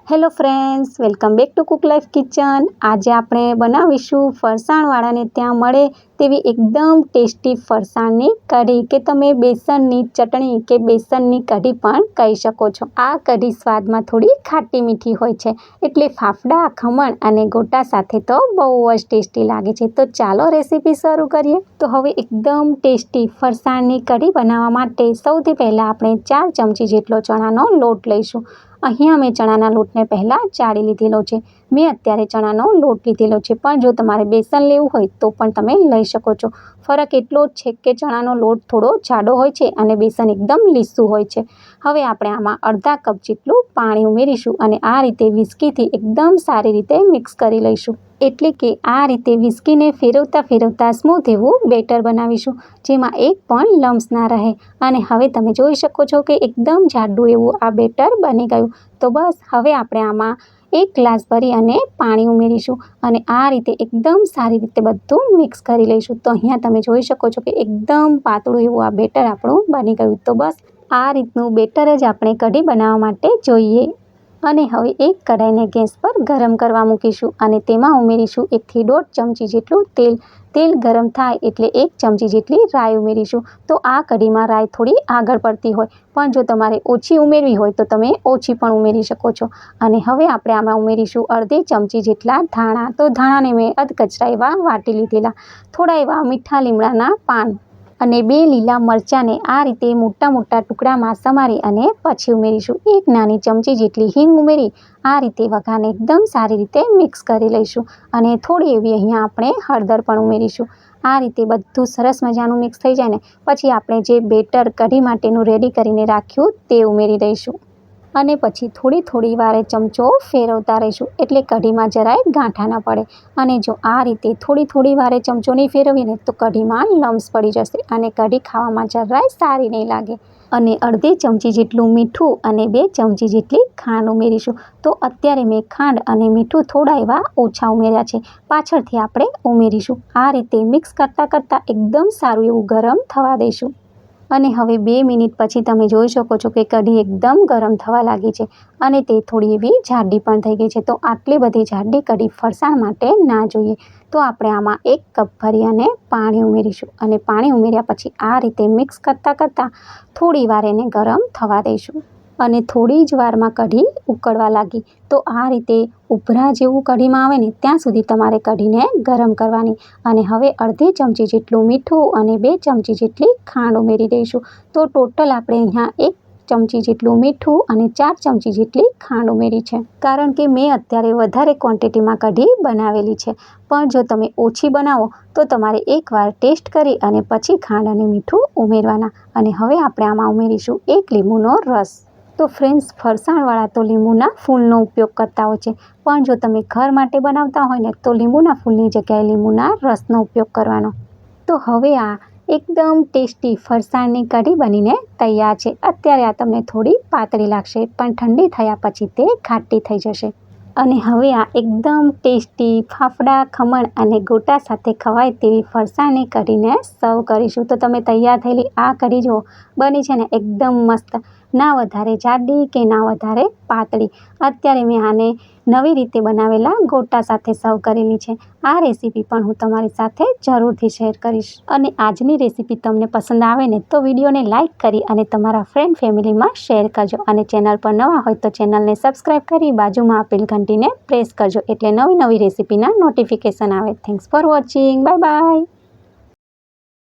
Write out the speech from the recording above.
Hello friends, welcome back to cook life kitchen. આજે આપણે બનાવીશું ફરસાણવાળાને ત્યાં મળે તેવી એકદમ ટેસ્ટી ફરસાણની કઢી કે તમે બેસનની ચટણી કે બેસનની કઢી પણ કહી શકો છો। આ કઢી સ્વાદમાં થોડી ખાટી મીઠી હોય છે, એટલે ફાફડા, ખમણ અને ગોટા સાથે તો બહુ જ ટેસ્ટી લાગે છે। તો ચાલો રેસીપી શરૂ કરીએ। તો હવે એકદમ ટેસ્ટી ફરસાણની કઢી બનાવવા માટે સૌથી પહેલાં આપણે 4 ચમચી જેટલો ચણાનો લોટ લઈશું। અહીંયા મેં ચણાના લોટને પહેલાં ચાળી લીધેલો છે। મેં અત્યારે ચણાનો લોટ લીધેલો છે, પણ જો તમારે બેસન લેવું હોય તો પણ તમે લઈ શકો છો। ફરક એટલો જ છે કે ચણાનો લોટ થોડો જાડો હોય છે અને બેસન એકદમ લીસું હોય છે। હવે આપણે આમાં અડધા કપ જેટલું પાણી ઉમેરીશું અને આ રીતે વિસ્કીથી એકદમ સારી રીતે મિક્સ કરી લઈશું। એટલે કે આ રીતે વિસ્કીને ફેરવતા સ્મૂથ એવું બેટર બનાવીશું, જેમાં એક પણ લમ્સ ના રહે। અને હવે તમે જોઈ શકો છો કે એકદમ જાડું એવું આ બેટર બની ગયું। તો બસ હવે આપણે આમાં 1 ગ્લાસ ભરી અને પાણી ઉમેરીશું અને આ રીતે એકદમ સારી રીતે બધું મિક્સ કરી લઈશું। તો અહીંયા તમે જોઈ શકો છો કે એકદમ પાતળું એવું આ બેટર આપણું બની ગયું। તો બસ આ રીતનું બેટર જ આપણે કઢી બનાવવા માટે જોઈએ। અને હવે એક કઢાઈને ગેસ પર ગરમ કરવા મૂકીશું અને તેમાં ઉમેરીશું 1 થી 1.5 ચમચી જેટલું તેલ। તેલ ગરમ થાય એટલે 1 ચમચી જેટલી રાઈ ઉમેરીશું। તો આ કઢીમાં રાઈ થોડી આગળ પડતી હોય, પણ જો તમારે ઓછી ઉમેરવી હોય તો તમે ઓછી પણ ઉમેરી શકો છો। અને હવે આપણે આમાં ઉમેરીશું અડધી ચમચી જેટલા ધાણા। તો ધાણાને મેં અધકચરા એવા વાટી લીધેલા। થોડા એવા મીઠા લીમડાના પાન અને 2 લીલા મરચાંને આ રીતે મોટા મોટા ટુકડામાં સમારી અને પછી ઉમેરીશું। 1 નાની ચમચી જેટલી હિંગ ઉમેરી આ રીતે વઘારને એકદમ સારી રીતે મિક્સ કરી લઈશું અને થોડી એવી અહીંયા આપણે હળદર પણ ઉમેરીશું। આ રીતે બધું સરસ મજાનું મિક્સ થઈ જાય ને પછી આપણે જે બેટર કઢી માટેનું રેડી કરીને રાખ્યું તે ઉમેરી દઈશું અને પછી થોડી વારે ચમચો ફેરવતા રહીશું, એટલે કઢીમાં જરાય ગાંઠા ન પડે। અને જો આ રીતે થોડી વારે ચમચો નહીં ફેરવીને તો કઢીમાં લમ્સ પડી જશે અને કઢી ખાવામાં જરાય સારી નહીં લાગે। અને અડધી ચમચી જેટલું મીઠું અને 2 ચમચી જેટલી ખાંડ ઉમેરીશું। તો અત્યારે મેં ખાંડ અને મીઠું થોડા એવા ઓછા ઉમેર્યા છે, પાછળથી આપણે ઉમેરીશું। આ રીતે મિક્સ કરતાં એકદમ સારું એવું ગરમ થવા દઈશું। અને હવે 2 મિનિટ પછી તમે જોઈ શકો છો કે કઢી એકદમ ગરમ થવા લાગી છે અને તે થોડી એવી જાડી પણ થઈ ગઈ છે। તો આટલી બધી જાડી કઢી ફરસાણ માટે ના જોઈએ। તો આપણે આમાં 1 કપ ભરી અને પાણી ઉમેરીશું અને પાણી ઉમેર્યા પછી આ રીતે મિક્સ કરતાં થોડી વાર એને ગરમ થવા દઈશું। અને થોડી જ વારમાં કઢી ઉકળવા લાગી। તો આ રીતે ઉભરા જેવું કઢીમાં આવે ને ત્યાં સુધી તમારે કઢીને ગરમ કરવાની। અને હવે અડધી ચમચી જેટલું મીઠું અને 2 ચમચી જેટલી ખાંડ ઉમેરી દઈશું। તો ટોટલ આપણે અહીંયા 1 ચમચી જેટલું મીઠું અને 4 ચમચી જેટલી ખાંડ ઉમેરી છે, કારણ કે મેં અત્યારે વધારે ક્વોન્ટિટીમાં કઢી બનાવેલી છે। પણ જો તમે ઓછી બનાવો તો તમારે એકવાર ટેસ્ટ કરી અને પછી ખાંડ અને મીઠું ઉમેરવાના। અને હવે આપણે આમાં ઉમેરીશું 1 લીંબુનો રસ। તો ફ્રેન્ડ્સ, ફરસાણવાળા તો લીંબુના ફૂલનો ઉપયોગ કરતા હોય છે, પણ જો તમે ઘર માટે બનાવતા હોય ને તો લીંબુના ફૂલની જગ્યાએ લીંબુના રસનો ઉપયોગ કરવાનો। તો હવે આ એકદમ ટેસ્ટી ફરસાણની કઢી બનીને તૈયાર છે। અત્યારે આ તમને થોડી પાતળી લાગશે, પણ ઠંડી થયા પછી તે ખાટી થઈ જશે। અને હવે આ એકદમ ટેસ્ટી ફાફડા, ખમણ અને ગોટા સાથે ખવાય તેવી ફરસાણની કઢીને સર્વ કરીશું। તો તમે તૈયાર થયેલી આ કઢી જુઓ, બની છે ને એકદમ મસ્ત, ના વધારે જાડી કે ના વધારે પાતળી। અત્યારે મેં આને નવી રીતે બનાવેલા ગોટા સાથે સર્વ કરેલી છે। આ રેસીપી પણ હું તમારી સાથે જરૂરથી શેર કરીશ। અને આજની રેસીપી તમને પસંદ આવે ને તો વિડીયોને લાઇક કરી અને તમારા ફ્રેન્ડ ફેમિલીમાં શેર કરજો। અને ચેનલ પર નવા હોય તો ચેનલને સબસ્ક્રાઈબ કરી બાજુમાં આપેલ ઘંટીને પ્રેસ કરજો, એટલે નવી રેસીપીના નોટિફિકેશન આવે। Thanks for watching, bye bye.